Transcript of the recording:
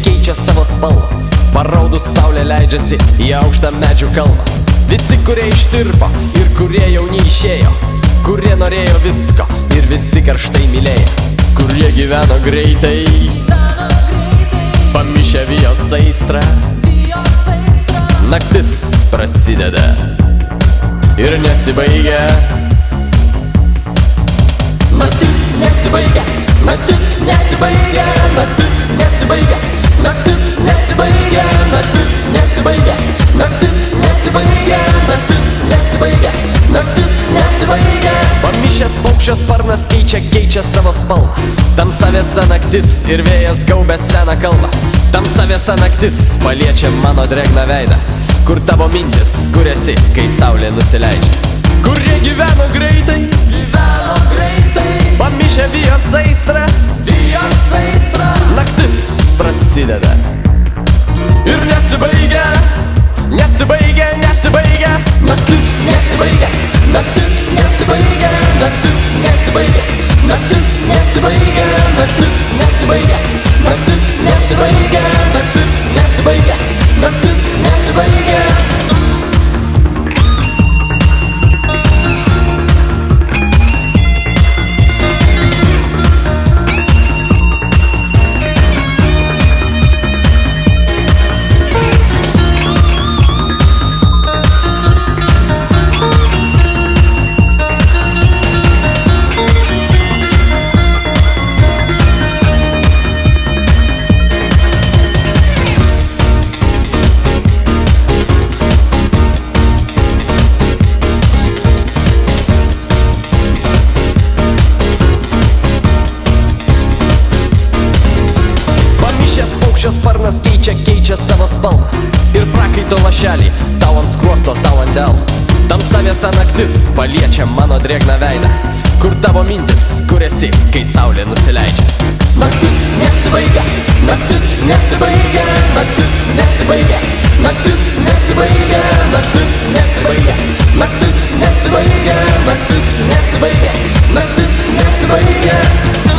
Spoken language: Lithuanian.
keičia savo spalvą. Paraudus saulė leidžiasi į aukštą medžių kalvą. Visi, kurie ištirpo ir kurie jau neišėjo, kurie norėjo visko ir visi karštai mylėjo, kurie gyveno greitai, pamišę vijos aistrą. Naktis prasideda ir nesibaigia. Naktis nesibaigia, naktis nesibaigia, naktis nesibaigia, naktis nesibaigia, naktis nesibaigia, naktis nesibaigia, naktis nesibaigia, naktis nesibaigia. Pamišęs paukščio sparnas keičia savo spalvą. Tamsa vėsa naktis ir vėjas gaubia seną kalvą. Tamsa vėsa naktis paliečia mano drėgną veidą. Kur tavo mintis, kur esi, kai saulė nusileidžia? Kurie gyveno greitai, pamišę vijos aistrą. Naktis prasideda ir nesibaigia, nesibaigia, nesibaigia. Naktis nesibaigia, naktis nesibaigia, naktis nesibaigia, naktis nesibaigia, naktis nesibaigia, naktis nesibaigia, naktis nesibaigia, naktis nesibaigia. Sparnas keičia savo spalvą ir prakaito lašelį tau ant skruosto, tau ant delno. Tamsa vėsa naktis paliečia mano drėgną veidą. Kur tavo mintis, kur esi, kai saulė nusileidžia? Naktis nesibaigia, naktis nesibaigia, naktis nesibaigia, naktis nesibaigia, naktis nesibaigia, naktis nesibaigia, naktis nesibaigia, naktis nesibaigia.